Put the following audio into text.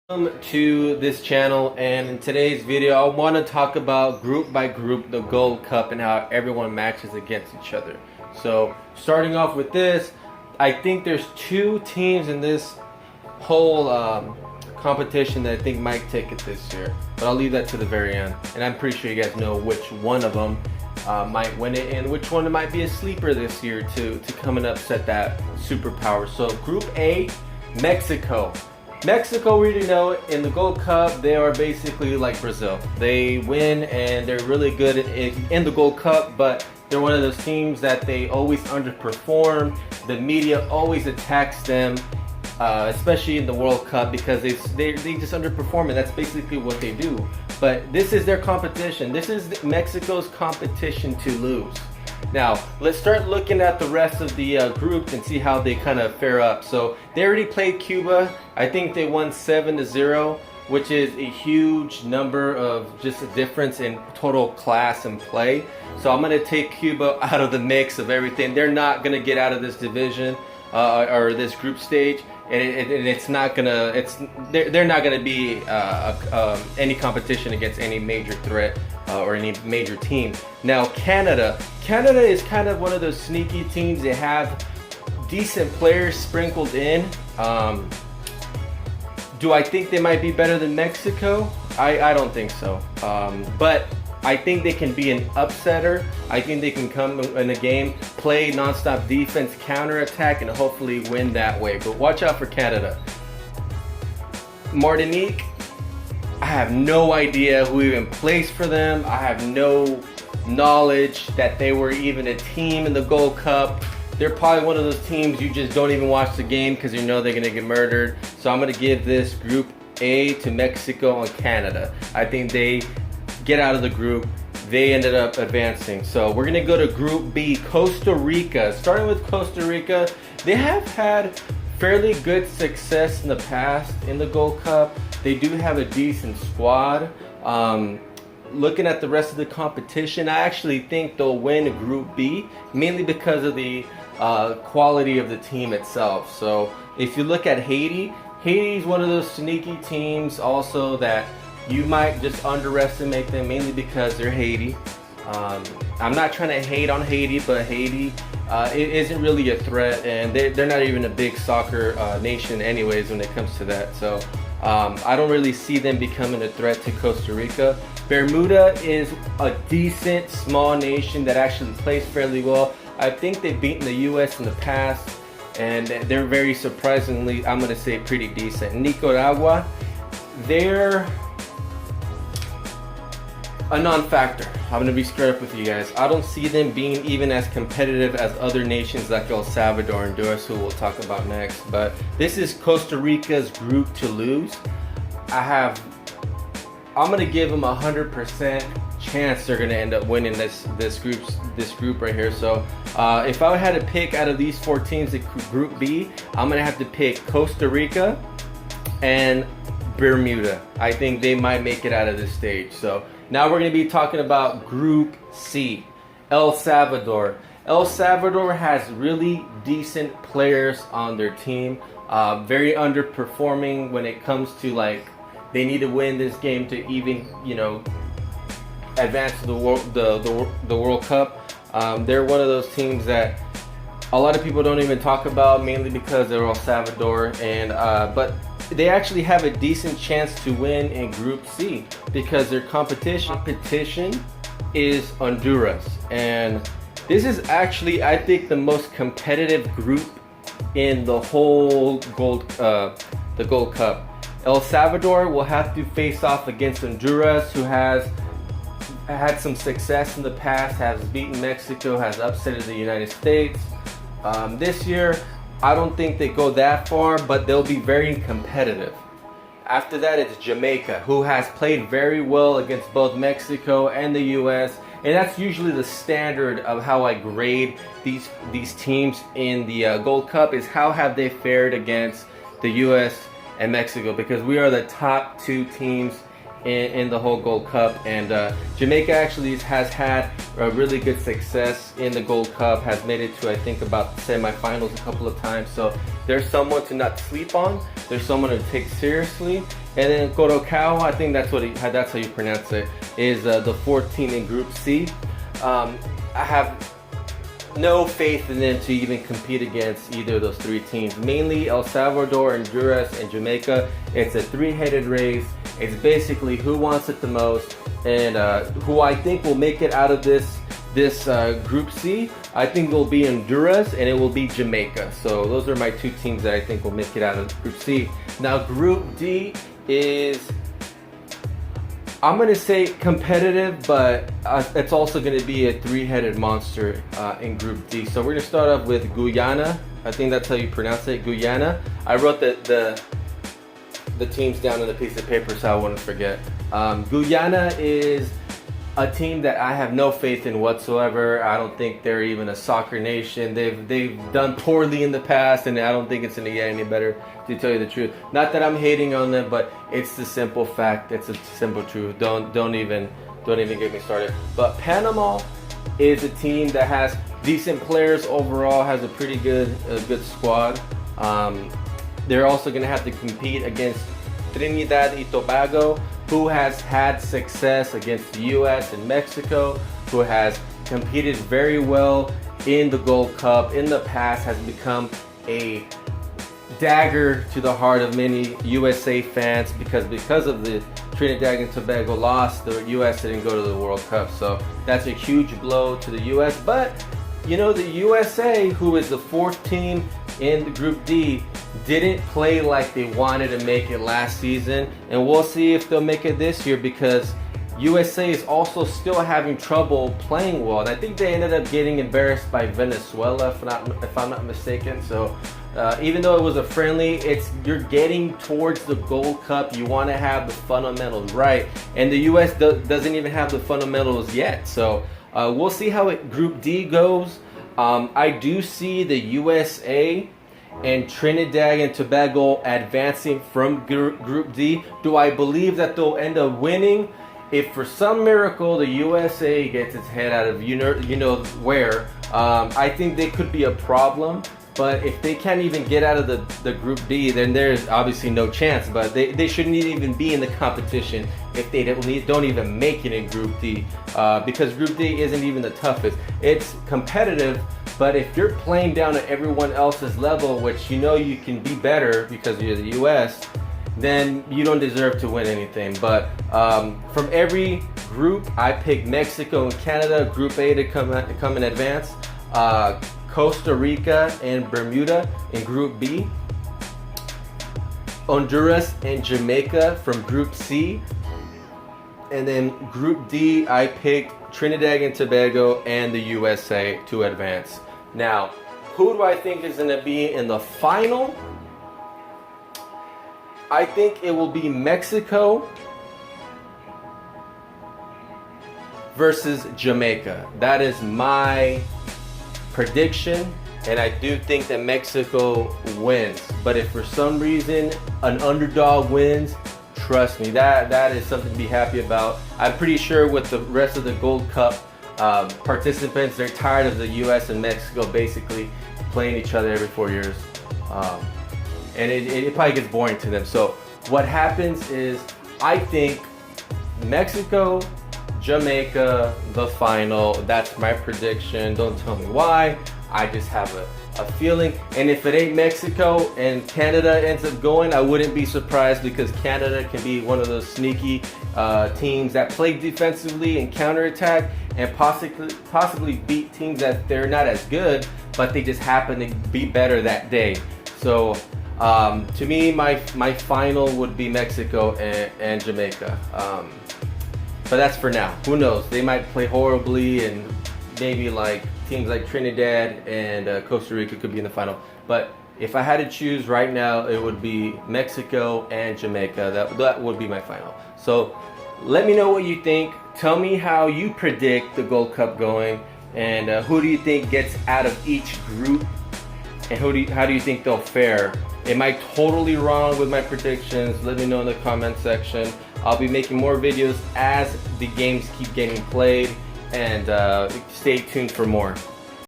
Welcome to this channel, and in today's video I want to talk about group by group the Gold Cup and how everyone matches against each other. So starting off with this, I think there's two teams in this whole competition that I think might take it this year, but I'll leave that to the very end, and I'm pretty sure you guys know which one of them might win it and which one might be a sleeper this year to come and upset that superpower. So Group A, Mexico. Mexico, we already know, in the Gold Cup, they are basically like Brazil. They win and they're really good in the Gold Cup, but they're one of those teams that they always underperform. The media always attacks them, especially in the World Cup, because they just underperform, and that's basically what they do. But this is their competition. This is Mexico's competition to lose. Now, let's start looking at the rest of the group and see how they kind of fare up. So they already played Cuba. I think they won 7-0, which is a huge number of just a difference in total class and play. So I'm going to take Cuba out of the mix of everything. They're not going to get out of this division or this group stage. And it's not gonna. They're not gonna be any competition against any major threat or any major team. Now Canada is kind of one of those sneaky teams. They have decent players sprinkled in. Do I think they might be better than Mexico? I don't think so. But I think they can be an upsetter. I think they can come in a game, play non-stop defense, counterattack, and hopefully win that way. But watch out for Canada. Martinique, I have no idea who even plays for them. I have no knowledge that they were even a team in the Gold Cup. They're probably one of those teams you just don't even watch the game because you know they're going to get murdered. So I'm going to give this Group A to Mexico and Canada. I think they get out of the group. They ended up advancing. So we're gonna go to Group B, Costa Rica. Starting with Costa Rica, they have had fairly good success in the past in the Gold Cup. They do have a decent squad. Looking at the rest of the competition, I actually think they'll win Group B, mainly because of the quality of the team itself. So if you look at Haiti, Haiti's one of those sneaky teams also that you might just underestimate them, mainly because they're Haiti. I'm not trying to hate on Haiti, but Haiti it isn't really a threat, and they're not even a big soccer nation anyways when it comes to that. So I don't really see them becoming a threat to Costa Rica. Bermuda is a decent small nation that actually plays fairly well. I think they've beaten the US in the past, and they're very surprisingly, I'm going to say, pretty decent. Nicaragua, they're a non-factor. I'm gonna be straight up with you guys. I don't see them being even as competitive as other nations like El Salvador and Honduras, who we'll talk about next. But this is Costa Rica's group to lose. I'm gonna give them 100% chance they're gonna end up winning this group right here. So if I had to pick out of these four teams in Group B, I'm gonna have to pick Costa Rica and Bermuda. I think they might make it out of this stage. So now we're going to be talking about Group C, El Salvador. El Salvador has really decent players on their team. Very underperforming when it comes to, like, they need to win this game to even, advance to the World Cup. They're one of those teams that a lot of people don't even talk about, mainly because they're El Salvador, and but they actually have a decent chance to win in Group C because their competition is Honduras, and this is actually, I think, the most competitive group in the whole the Gold Cup. El Salvador will have to face off against Honduras, who has had some success in the past, has beaten Mexico, has upsetted the United States. This year, I don't think they go that far, but they'll be very competitive. After that, it's Jamaica, who has played very well against both Mexico and the US, and that's usually the standard of how I grade these teams in the Gold Cup, is how have they fared against the US and Mexico, because we are the top two teams in the whole Gold Cup, and Jamaica actually has had a really good success in the Gold Cup, has made it to I think about the semifinals a couple of times, so there's someone to not sleep on, there's someone to take seriously. And then Curacao, I think that's how you pronounce it, is the fourth team in Group C. I have no faith in them to even compete against either of those three teams. Mainly El Salvador, Honduras, and Jamaica. It's a three-headed race. It's basically who wants it the most, and who I think will make it out of this Group C. I think it will be Honduras and it will be Jamaica. So those are my two teams that I think will make it out of Group C. Now Group D is, I'm going to say competitive, but it's also going to be a three-headed monster in Group D. So we're going to start off with Guyana. I think that's how you pronounce it, Guyana. I wrote the teams down on a piece of paper so I wouldn't forget. Guyana is a team that I have no faith in whatsoever. I don't think they're even a soccer nation. They've done poorly in the past, and I don't think it's going to get any better, to tell you the truth. Not that I'm hating on them, but it's the simple fact. It's a simple truth. Don't even get me started. But Panama is a team that has decent players overall, has a pretty good squad. They're also going to have to compete against Trinidad and Tobago, who has had success against the US and Mexico, who has competed very well in the Gold Cup in the past, has become a dagger to the heart of many USA fans because of the Trinidad and Tobago loss, the US didn't go to the World Cup. So that's a huge blow to the US. But you know, the USA, who is the fourth team in the Group D, didn't play like they wanted to make it last season, and we'll see if they'll make it this year because USA is also still having trouble playing well. And I think they ended up getting embarrassed by Venezuela, if I'm not mistaken. So even though it was a friendly, you're getting towards the Gold Cup. You want to have the fundamentals right, and the US doesn't even have the fundamentals yet. So we'll see how Group D goes. I do see the USA and Trinidad and Tobago advancing from Group D. Do I believe that they'll end up winning? If for some miracle the USA gets its head out of you know where, I think they could be a problem. But if they can't even get out of the Group D, then there's obviously no chance. But they shouldn't even be in the competition if they don't even make it in Group D, because Group D isn't even the toughest. It's competitive, but if you're playing down at everyone else's level, which you know you can be better because you're the US, then you don't deserve to win anything. But from every group, I picked Mexico and Canada, Group A, to come in advance. Costa Rica and Bermuda in Group B. Honduras and Jamaica from Group C. And then Group D, I picked Trinidad and Tobago and the USA to advance. Now, who do I think is going to be in the final? I think it will be Mexico versus Jamaica. That is my prediction, and I do think that Mexico wins. But if for some reason an underdog wins, trust me, that is something to be happy about. I'm pretty sure with the rest of the Gold Cup participants, they're tired of the US and Mexico basically playing each other every 4 years. And it probably gets boring to them. So what happens is, I think Mexico, Jamaica, the final. That's my prediction. Don't tell me why. I just have a feeling. And if it ain't Mexico and Canada ends up going, I wouldn't be surprised, because Canada can be one of those sneaky teams that play defensively and counterattack and possibly beat teams that they're not as good, but they just happen to be better that day. So to me, my final would be Mexico and Jamaica. But that's for now. Who knows? They might play horribly, and maybe like teams like Trinidad and Costa Rica could be in the final. But if I had to choose right now, it would be Mexico and Jamaica. That would be my final. So let me know what you think. Tell me how you predict the Gold Cup going, and who do you think gets out of each group, and how do you think they'll fare Am I totally wrong with my predictions? Let me know in the comment section. I'll be making more videos as the games keep getting played, and stay tuned for more.